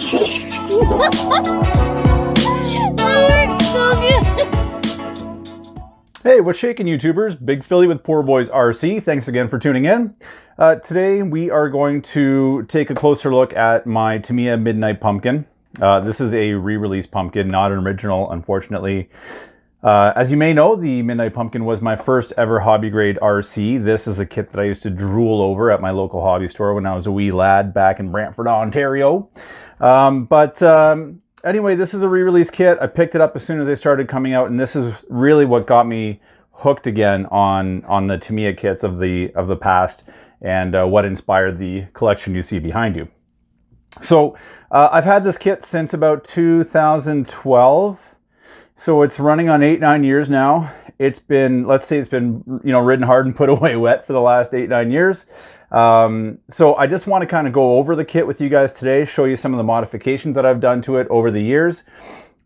Hey, what's shaking, YouTubers? Big Philly with Poor Boys RC. Thanks again for tuning in. Today we are going to take a closer look at my Tamiya Midnight Pumpkin. This is a re-release pumpkin, not an original, unfortunately. As you may know, the Midnight Pumpkin was my first ever hobby grade RC. This is a kit that I used to drool over at my local hobby store when I was a wee lad back in Brantford, Ontario. Anyway, this is a re-release kit. I picked it up as soon as they started coming out, and this is really what got me hooked again on the Tamiya kits of the past, and what inspired the collection you see behind you. So I've had this kit since about 2012. So it's running on 8-9 years now. It's been, let's say it's been, ridden hard and put away wet for the last 8-9 years. So I just want to kind of go over the kit with you guys today, show you some of the modifications that I've done to it over the years,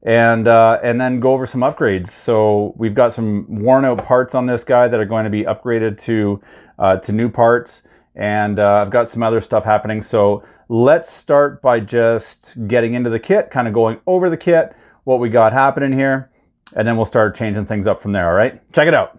and then go over some upgrades. So we've got some worn out parts on this guy that are going to be upgraded to new parts, and I've got some other stuff happening. So let's start by just getting into the kit, kind of going over the kit, what we got happening here, and then we'll start changing things up from there. All right, check it out.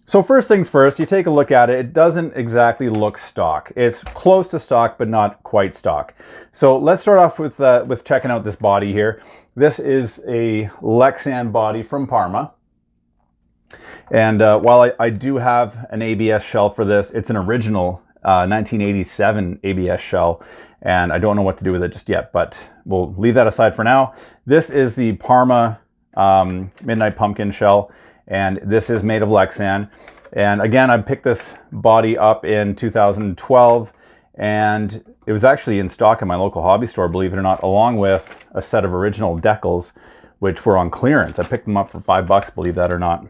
So first things first, you take a look at it. It doesn't exactly look stock. It's close to stock, but not quite stock. So let's start off with checking out this body here. This is a Lexan body from Parma. And while I do have an ABS shell for this, it's an original 1987 ABS shell, and I don't know what to do with it just yet, but we'll leave that aside for now. This is the Parma Midnight Pumpkin shell, and this is made of Lexan. And again, I picked this body up in 2012, and it was actually in stock in my local hobby store, believe it or not, along with a set of original decals, which were on clearance. I picked them up for $5, believe that or not.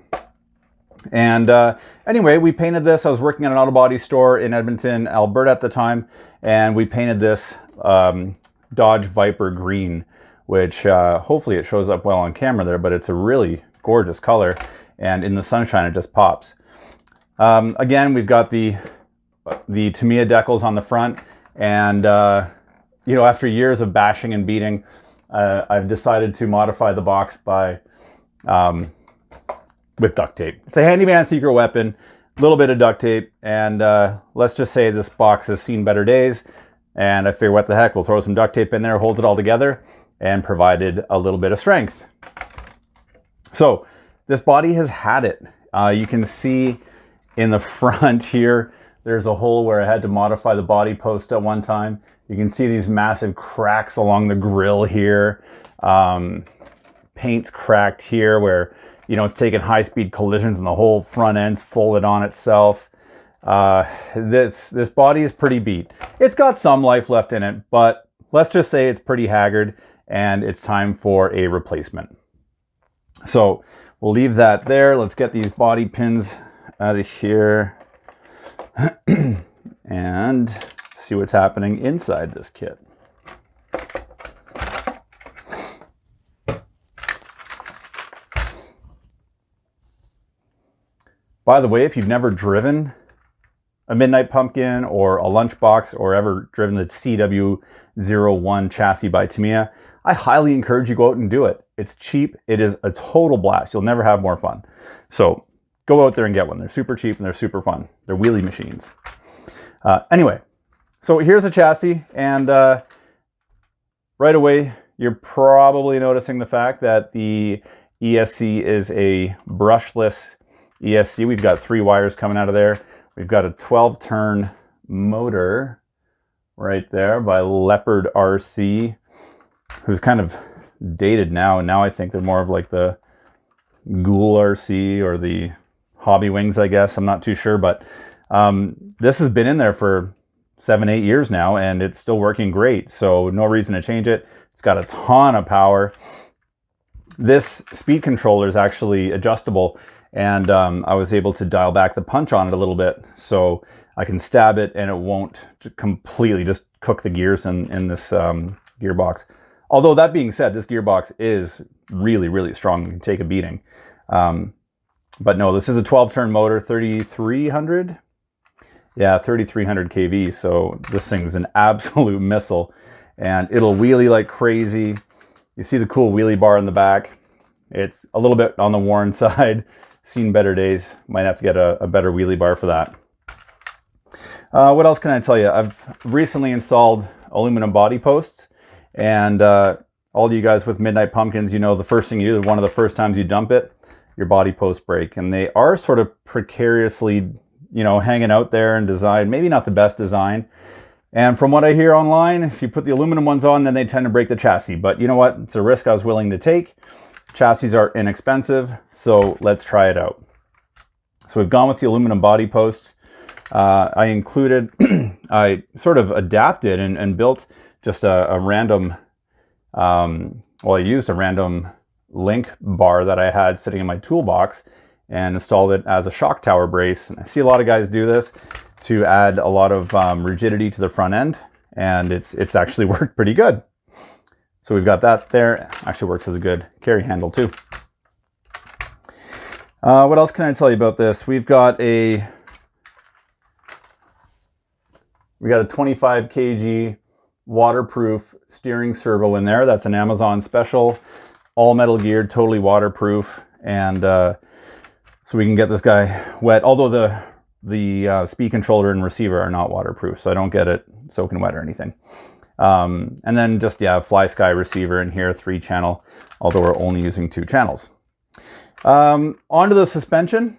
And anyway, we painted this. I was working at an auto body store in Edmonton, Alberta at the time, and we painted this Dodge Viper green, which hopefully it shows up well on camera there, but it's a really gorgeous color, and in the sunshine it just pops. Again, we've got the Tamiya decals on the front, and after years of bashing and beating, I've decided to modify the box by with duct tape. It's a handyman secret weapon, a little bit of duct tape, and let's just say this box has seen better days, and I figure what the heck, we'll throw some duct tape in there, hold it all together, and provided a little bit of strength. So this body has had it. You can see in the front here, there's a hole where I had to modify the body post at one time. You can see these massive cracks along the grill here. Paint's cracked here where it's taken high-speed collisions and the whole front end's folded on itself. This body is pretty beat. It's got some life left in it, but let's just say it's pretty haggard and it's time for a replacement. So we'll leave that there. Let's get these body pins out of here and see what's happening inside this kit. By the way, if you've never driven a Midnight Pumpkin or a Lunchbox or ever driven the CW01 chassis by Tamiya, I highly encourage you to go out and do it. It's cheap. It is a total blast. You'll never have more fun. So go out there and get one. They're super cheap and they're super fun. They're wheelie machines. Anyway, so here's a chassis, and right away, you're probably noticing the fact that the ESC is a brushless ESC. We've got 3 wires coming out of there. We've got a 12-turn motor right there by Leopard RC, who's kind of dated now. And now I think they're more of like the Ghoul RC or the Hobby Wings, I guess. I'm not too sure, but this has been in there for 7-8 years now, and it's still working great. So no reason to change it. It's got a ton of power. This speed controller is actually adjustable, and I was able to dial back the punch on it a little bit, so I can stab it and it won't completely just cook the gears in this gearbox. Although that being said, this gearbox is really, really strong. You can take a beating. But no, this is a 12-turn motor, 3300. Yeah, 3,300 kV. So this thing's an absolute missile, and it'll wheelie like crazy. You see the cool wheelie bar in the back. It's a little bit on the worn side. Seen better days. Might have to get a better wheelie bar for that. What else can I tell you? I've recently installed aluminum body posts, and all you guys with Midnight Pumpkins, you know the first thing you do, one of the first times you dump it, your body posts break. And they are sort of precariously, you know, hanging out there and designed, maybe not the best design. And from what I hear online, if you put the aluminum ones on, then they tend to break the chassis. But you know what? It's a risk I was willing to take. Chassis are inexpensive, so let's try it out. So we've gone with the aluminum body posts. I included, I sort of adapted and built just a random, well, I used a random link bar that I had sitting in my toolbox and installed it as a shock tower brace. And I see a lot of guys do this to add a lot of rigidity to the front end, and it's actually worked pretty good. So we've got that there. Actually works as a good carry handle too. What else can I tell you about this? We got a 25 kg waterproof steering servo in there. That's an Amazon special, all metal geared, totally waterproof, and so we can get this guy wet. Although the speed controller and receiver are not waterproof, so I don't get it soaking wet or anything. And then just, yeah, Fly Sky receiver in here, 3-channel, although we're only using 2 channels. Onto the suspension.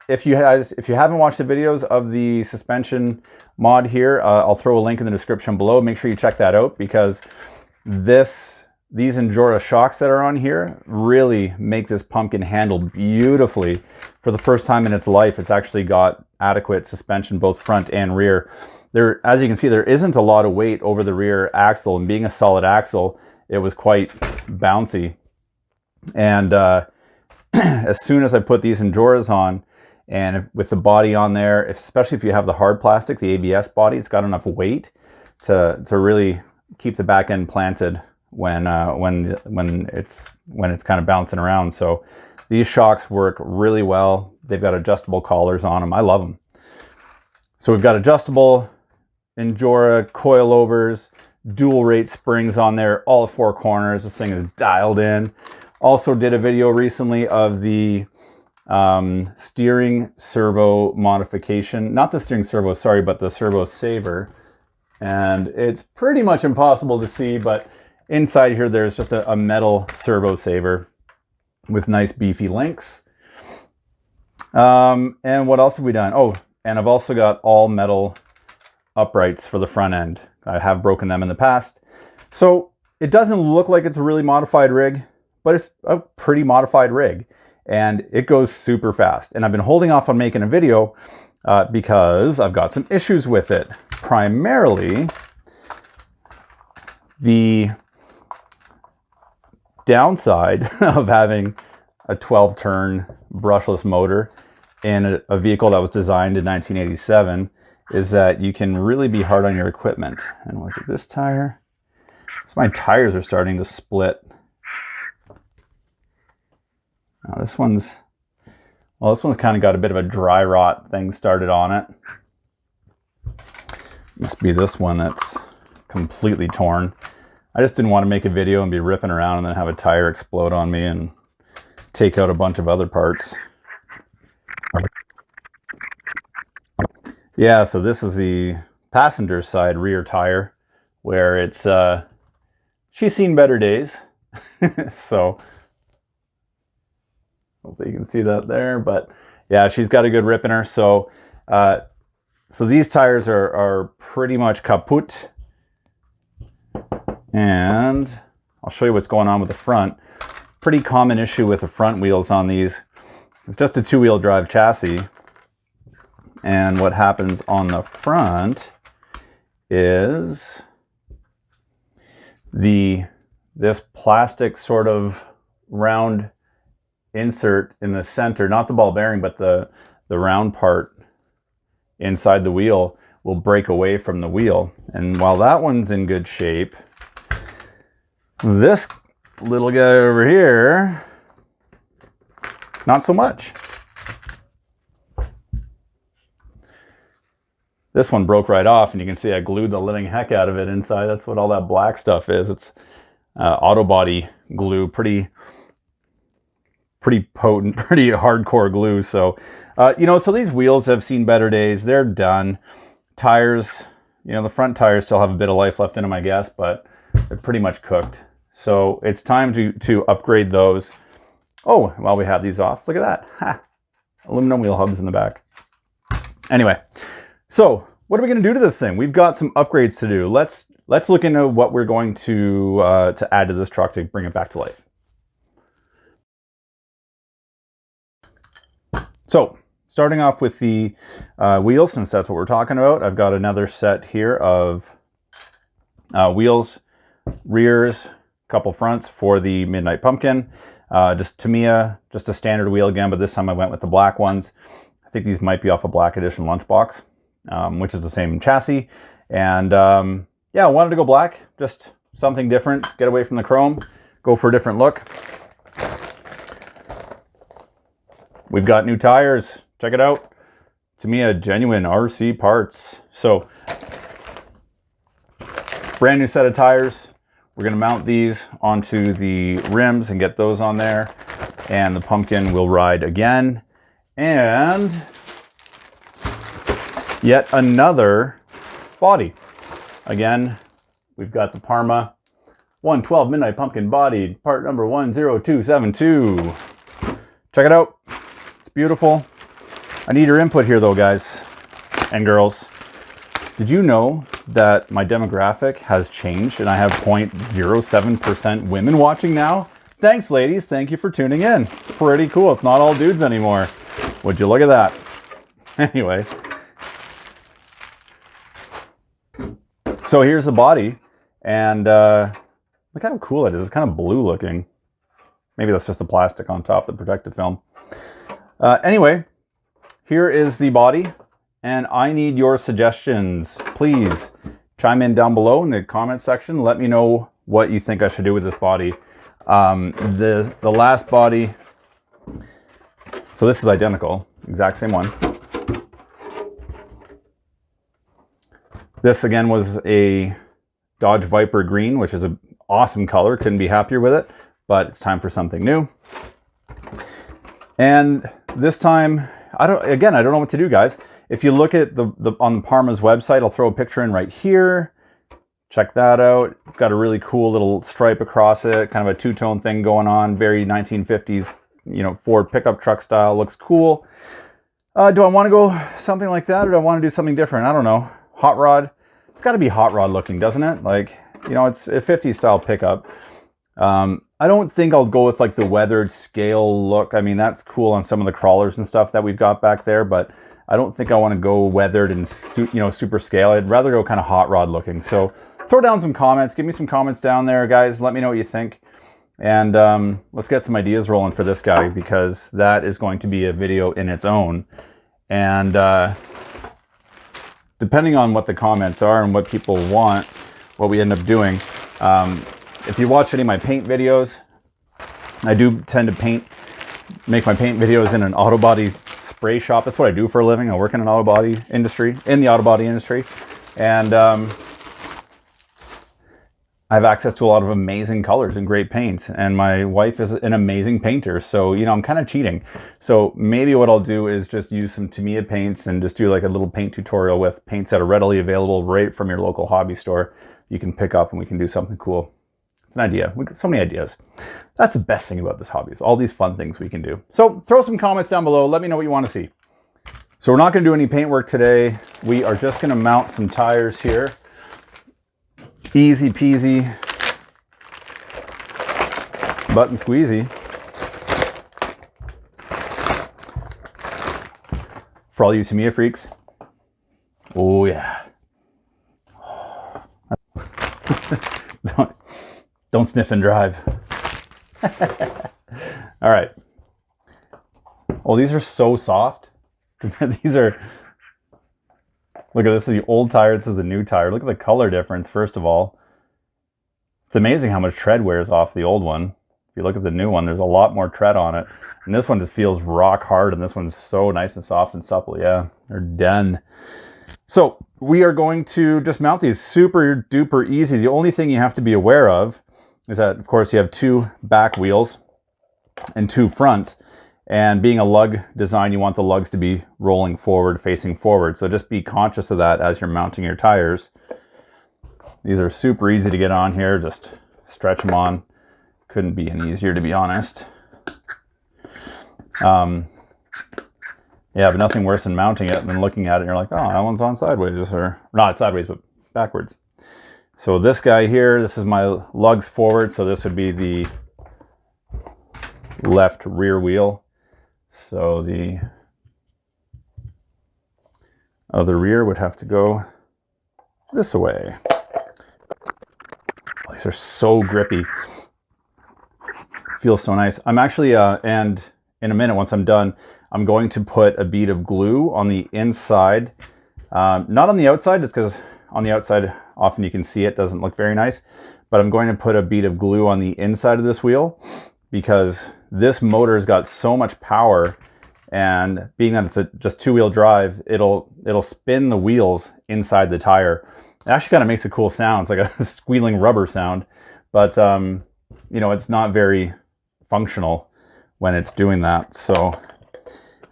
If you haven't watched the videos of the suspension mod here, I'll throw a link in the description below. Make sure you check that out, because these Endura shocks that are on here really make this pumpkin handle beautifully. For the first time in its life, it's actually got adequate suspension, both front and rear. There, as you can see, there isn't a lot of weight over the rear axle, and being a solid axle, it was quite bouncy. And as soon as I put these Enduras on, and with the body on there, especially if you have the hard plastic, the ABS body, it's got enough weight to really keep the back end planted when it's kind of bouncing around. So these shocks work really well. They've got adjustable collars on them. I love them. So we've got adjustable Endura coilovers, dual rate springs on there, all 4 corners. This thing is dialed in. Also did a video recently of the steering servo modification. Not the steering servo, sorry, but the servo saver. And it's pretty much impossible to see, but inside here there's just a metal servo saver with nice beefy links. And what else have we done? Oh, and I've also got all metal uprights for the front end. I have broken them in the past. So it doesn't look like it's a really modified rig, but it's a pretty modified rig, and it goes super fast. And I've been holding off on making a video because I've got some issues with it. Primarily, the downside of having a 12-turn brushless motor in a vehicle that was designed in 1987 is that you can really be hard on your equipment. And was it this tire? So my tires are starting to split. Now this one's kind of got a bit of a dry rot thing started on it. Must be this one that's completely torn. I just didn't want to make a video and be ripping around and then have a tire explode on me and take out a bunch of other parts. Yeah, so this is the passenger side rear tire, where it's she's seen better days. So hopefully you can see that there, but yeah, she's got a good rip in her. So so these tires are pretty much kaput. And I'll show you what's going on with the front. Pretty common issue with the front wheels on these. It's just a 2-wheel drive chassis. And what happens on the front is this plastic sort of round insert in the center, not the ball bearing, but the round part inside the wheel will break away from the wheel. And while that one's in good shape, this little guy over here, not so much. This one broke right off, and you can see I glued the living heck out of it inside. That's what all that black stuff is. It's auto body glue, pretty potent, pretty hardcore glue. So, you know, so these wheels have seen better days. They're done. Tires, you know, the front tires still have a bit of life left in them, I guess, but they're pretty much cooked. So it's time to upgrade those. Oh, while we have these off, look at that. Ha! Aluminum wheel hubs in the back. Anyway, so what are we going to do to this thing? We've got some upgrades to do. Let's look into what we're going to add to this truck to bring it back to life. So starting off with the wheels, since that's what we're talking about, I've got another set here of wheels, rears, couple fronts for the Midnight Pumpkin. Just Tamiya, just a standard wheel again, but this time I went with the black ones. I think these might be off a Black Edition lunchbox, which is the same chassis. And yeah, I wanted to go black, just something different, get away from the chrome, go for a different look. We've got new tires, check it out. Tamiya genuine RC parts. So, brand new set of tires. We're going to mount these onto the rims and get those on there. And the pumpkin will ride again. And yet another body. Again, we've got the Parma 112 Midnight Pumpkin body, part number 10272. Check it out. It's beautiful. I need your input here though, guys and girls. Did you know that my demographic has changed and I have 0.07% women watching now? Thanks, ladies. Thank you for tuning in. Pretty cool. It's not all dudes anymore. Would you look at that? Anyway. So here's the body. And look how cool it is. It's kind of blue looking. Maybe that's just the plastic on top, the protective film. Anyway, here is the body. And I need your suggestions. Please chime in down below in the comment section. Let me know what you think I should do with this body. The last body, so this is identical, exact same one. This again was a Dodge Viper green, which is an awesome color. Couldn't be happier with it, but it's time for something new. And this time, I don't know what to do, guys. If you look at on Parma's website, I'll throw a picture in right here. Check that out. It's got a really cool little stripe across it, kind of a two-tone thing going on, very 1950s, you know, Ford pickup truck style. Looks cool. Do I want to go something like that, or do I want to do something different? I don't know. Hot rod. It's got to be hot rod looking, doesn't it? Like, you know, it's a 50s style pickup. I don't think I'll go with like the weathered scale look. I mean, that's cool on some of the crawlers and stuff that we've got back there, but I don't think I want to go weathered and, you know, super scale. I'd rather go kind of hot rod looking. So throw down some comments. Give me some comments down there, guys. Let me know what you think. And let's get some ideas rolling for this guy, because that is going to be a video in its own. And depending on what the comments are and what people want, what we end up doing. If you watch any of my paint videos, I do tend to make my paint videos in an auto body spray shop. That's what I do for a living. I work in the auto body industry. And I have access to a lot of amazing colors and great paints. And my wife is an amazing painter. So, you know, I'm kind of cheating. So maybe what I'll do is just use some Tamiya paints and just do like a little paint tutorial with paints that are readily available right from your local hobby store. You can pick up and we can do something cool. It's an idea. We got so many ideas. That's the best thing about this hobby, is all these fun things we can do. So throw some comments down below. Let me know what you want to see. So we're not going to do any paint work today. We are just going to mount some tires here. Easy peasy. Button squeezy. For all you Tamiya freaks. Oh yeah. Don't sniff and drive. All right. Oh, these are so soft. These are, look at this, is the old tire, this is the new tire. Look at the color difference, first of all. It's amazing how much tread wears off the old one. If you look at the new one, there's a lot more tread on it. And this one just feels rock hard, and this one's so nice and soft and supple. Yeah, they're done. So we are going to just mount these super duper easy. The only thing you have to be aware of is that, of course, you have 2 back wheels and 2 fronts. And being a lug design, you want the lugs to be rolling forward, facing forward. So just be conscious of that as you're mounting your tires. These are super easy to get on here. Just stretch them on. Couldn't be any easier, to be honest. Yeah, but nothing worse than mounting it and then looking at it and you're like, oh, that one's on sideways, or not sideways, but backwards. So this guy here, this is my lugs forward. So this would be the left rear wheel. So the other rear would have to go this way. These are so grippy. Feels so nice. I'm actually, and in a minute, once I'm done, I'm going to put a bead of glue on the inside. Not on the outside, it's because on the outside, often you can see it doesn't look very nice. But I'm going to put a bead of glue on the inside of this wheel because this motor's got so much power, and being that it's a just 2-wheel drive, it'll spin the wheels inside the tire. It actually kind of makes a cool sound. It's like a squealing rubber sound, but you know, it's not very functional when it's doing that. So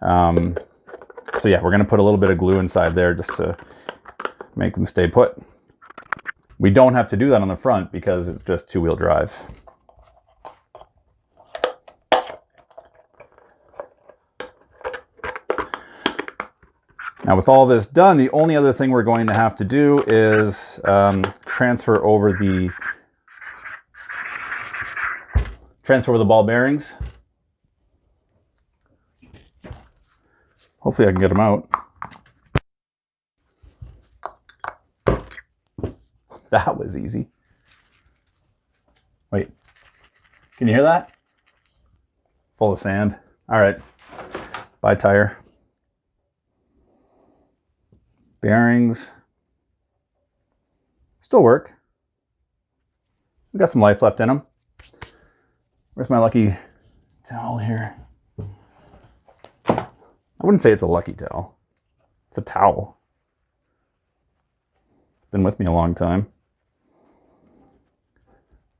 so yeah, we're going to put a little bit of glue inside there just to make them stay put. We don't have to do that on the front because it's just 2-wheel drive. Now with all this done, the only other thing we're going to have to do is transfer over the ball bearings. Hopefully I can get them out. That was easy. Wait, can you hear that? Full of sand. All right, bye tire. Bearings still work. We got some life left in them. Where's my lucky towel here? I wouldn't say it's a lucky towel. It's a towel. Been with me a long time.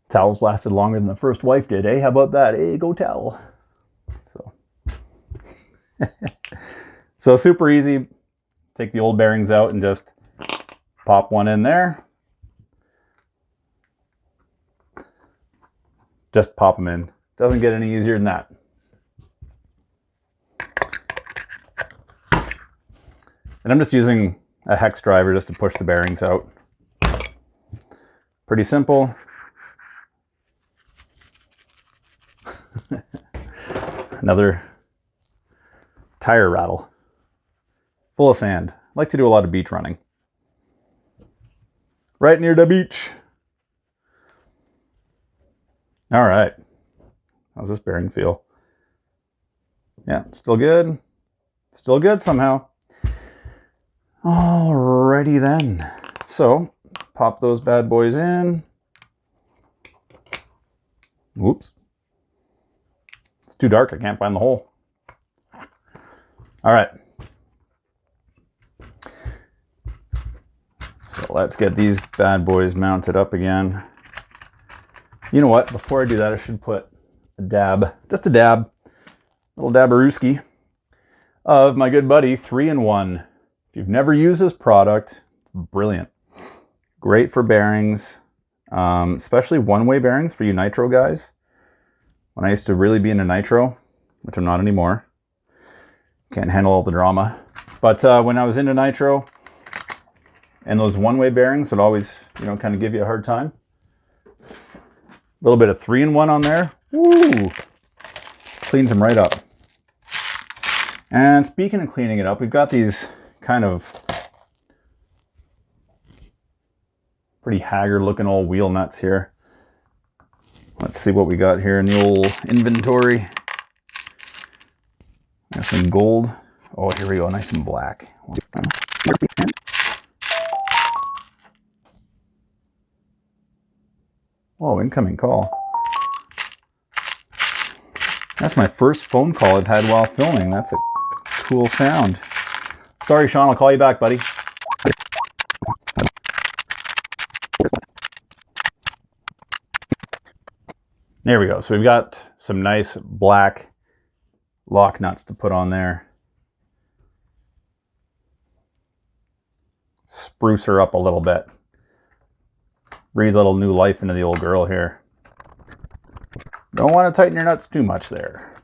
Towels lasted longer than the first wife did, eh? How about that? Hey, go towel. So, so super easy. Take the old bearings out and just pop one in there. Just pop them in. Doesn't get any easier than that. And I'm just using a hex driver just to push the bearings out. Pretty simple. Another tire rattle. Full of sand. I like to do a lot of beach running. Right near the beach. All right. How's this bearing feel? Yeah, still good. Still good somehow. Alrighty then. So, pop those bad boys in. Whoops. It's too dark. I can't find the hole. All right. So let's get these bad boys mounted up again. You know what? Before I do that, I should put a dab, just a dab, little dabarooski of my good buddy 3-in-1. If you've never used this product, brilliant. Great for bearings, especially one-way bearings for you nitro guys. When I used to really be into nitro, which I'm not anymore, can't handle all the drama. But when I was into nitro, and those one-way bearings would always, you know, kind of give you a hard time. A little bit of 3-in-1 on there. Woo! Cleans them right up. And speaking of cleaning it up, we've got these kind of pretty haggard looking old wheel nuts here. Let's see what we got here in the old inventory. Got some gold. Oh, here we go, nice and black. Oh, incoming call. That's my first phone call I've had while filming. That's a cool sound. Sorry, Sean, I'll call you back, buddy. There we go. So we've got some nice black lock nuts to put on there. Spruce her up a little bit. Breathe a little new life into the old girl here. Don't want to tighten your nuts too much there.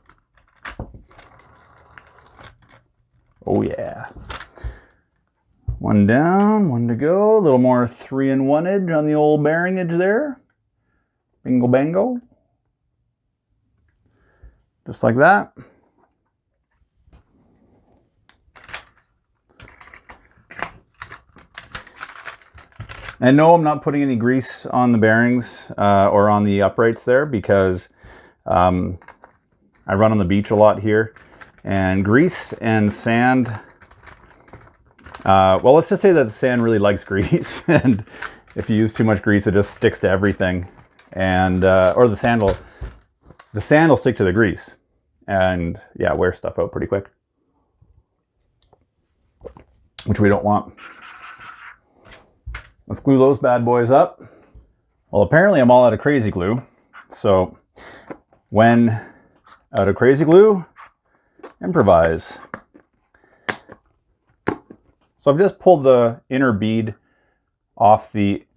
Oh yeah. One down, one to go. A little more 3-in-1 on the old bearing edge there. Bingo bango. Just like that. And no, I'm not putting any grease on the bearings or on the uprights there because I run on the beach a lot here. And grease and sand, well, let's just say that the sand really likes grease. And if you use too much grease, it just sticks to everything. And, or the sand will stick to the grease. And yeah, wear stuff out pretty quick. Which we don't want. Let's glue those bad boys up. Well, apparently I'm all out of crazy glue. So when out of crazy glue, improvise. So I've just pulled the inner bead off the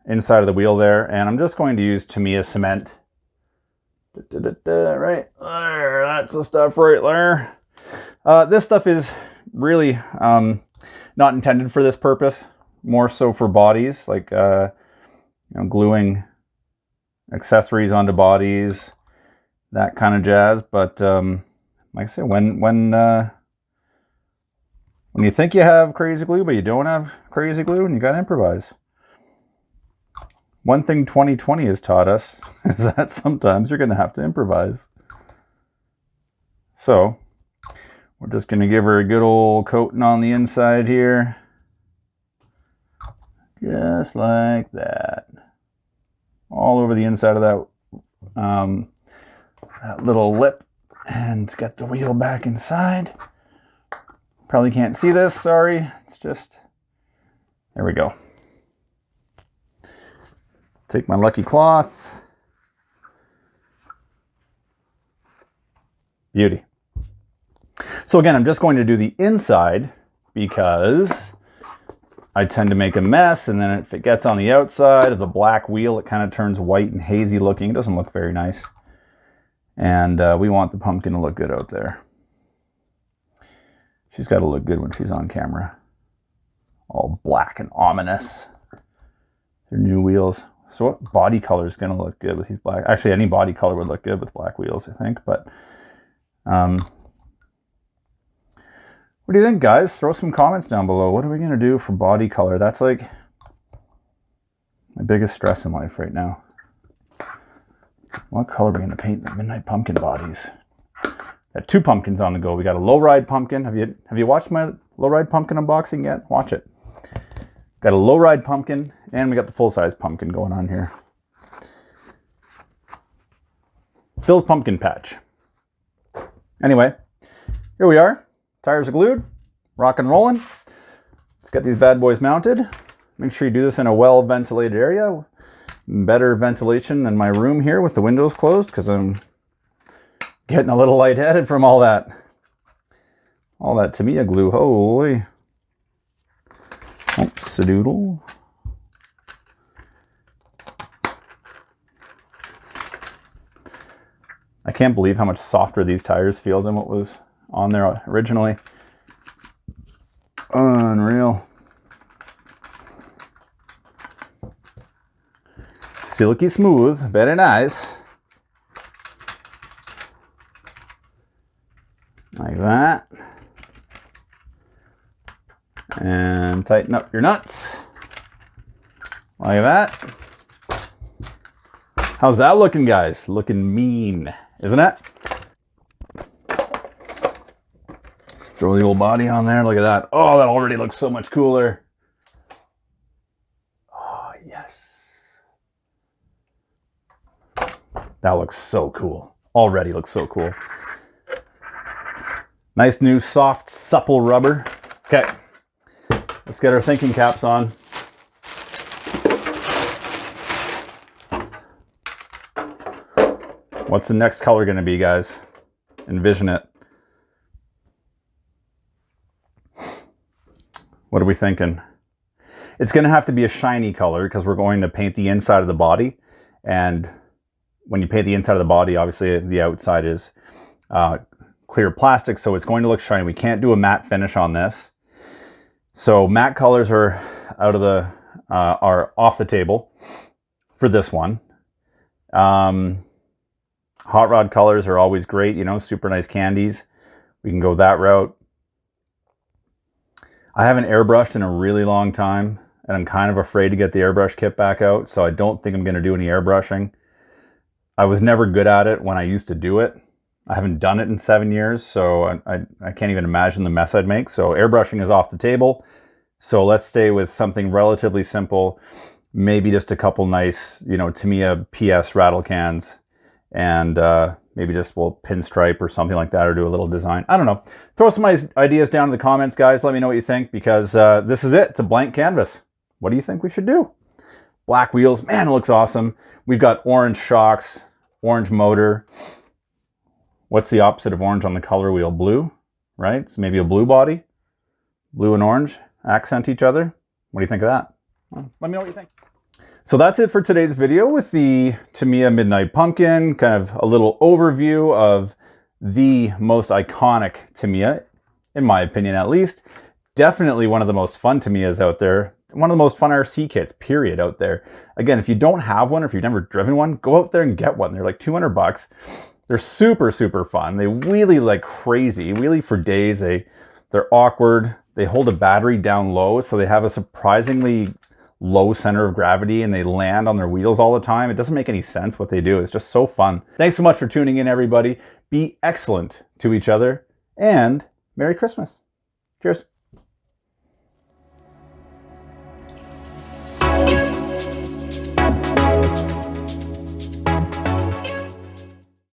inside of the wheel there, and I'm just going to use Tamiya cement. Right there, that's the stuff right there. This stuff is really not intended for this purpose, more so for bodies, like gluing accessories onto bodies, that kind of jazz. But like I said, when you think you have crazy glue, but you don't have crazy glue, and you got to improvise. One thing 2020 has taught us is that sometimes you're going to have to improvise. So we're just going to give her a good old coating on the inside here. Just like that. All over the inside of that little lip. And get the wheel back inside. Probably can't see this, sorry. It's just, there we go. Take my lucky cloth. Beauty. So again, I'm just going to do the inside because I tend to make a mess, and then if it gets on the outside of the black wheel, it kind of turns white and hazy looking. It doesn't look very nice. And we want the pumpkin to look good out there. She's got to look good when she's on camera. All black and ominous. Their new wheels. So what body color is going to look good with these black? Actually, any body color would look good with black wheels, I think. But what do you think, guys? Throw some comments down below. What are we going to do for body color? That's like my biggest stress in life right now. What color are we going to paint the Midnight Pumpkin bodies? Got 2 pumpkins on the go. We got a low-ride pumpkin. Have you watched my low-ride pumpkin unboxing yet? Watch it. Got a low-ride pumpkin, and we got the full-size pumpkin going on here. Phil's pumpkin patch. Anyway, here we are. Tires are glued. Rock and rolling. Let's get these bad boys mounted. Make sure you do this in a well-ventilated area. Better ventilation than my room here with the windows closed, because I'm getting a little lightheaded from all that Tamiya glue. Holy. Oops, a doodle. I can't believe how much softer these tires feel than what was on there originally. Unreal. Silky smooth, very nice. Like that. And tighten up your nuts. Like that. How's that looking, guys? Looking mean, isn't it? Throw the old body on there. Look at that. Oh, that already looks so much cooler. Oh, yes. That looks so cool. Already looks so cool. Nice new soft, supple rubber. Okay. Let's get our thinking caps on. What's the next color going to be, guys? Envision it. What are we thinking? It's going to have to be a shiny color because we're going to paint the inside of the body. And when you paint the inside of the body, obviously the outside is clear plastic, so it's going to look shiny. We can't do a matte finish on this. So matte colors are are off the table for this one. Hot rod colors are always great, you know, super nice candies. We can go that route. I haven't airbrushed in a really long time, and I'm kind of afraid to get the airbrush kit back out, so I don't think I'm going to do any airbrushing. I was never good at it when I used to do it. I haven't done it in 7 years, so I can't even imagine the mess I'd make. So airbrushing is off the table. So let's stay with something relatively simple, maybe just a couple nice, you know, Tamiya PS rattle cans, and maybe just we'll pinstripe or something like that, or do a little design. I don't know. Throw some ideas down in the comments, guys. Let me know what you think, because this is it. It's a blank canvas. What do you think we should do? Black wheels, man, it looks awesome. We've got orange shocks, orange motor. What's the opposite of orange on the color wheel? Blue, right? So maybe a blue body. Blue and orange accent each other. What do you think of that? Well, let me know what you think. So that's it for today's video with the Tamiya Midnight Pumpkin. Kind of a little overview of the most iconic Tamiya, in my opinion at least. Definitely one of the most fun Tamiyas out there. One of the most fun RC kits, period, out there. Again, if you don't have one, or if you've never driven one, go out there and get one. They're like 200 bucks. They're super, super fun. They wheelie like crazy, wheelie for days. They're awkward. They hold a battery down low, so they have a surprisingly low center of gravity, and they land on their wheels all the time. It doesn't make any sense what they do. It's just so fun. Thanks so much for tuning in, everybody. Be excellent to each other, and Merry Christmas. Cheers.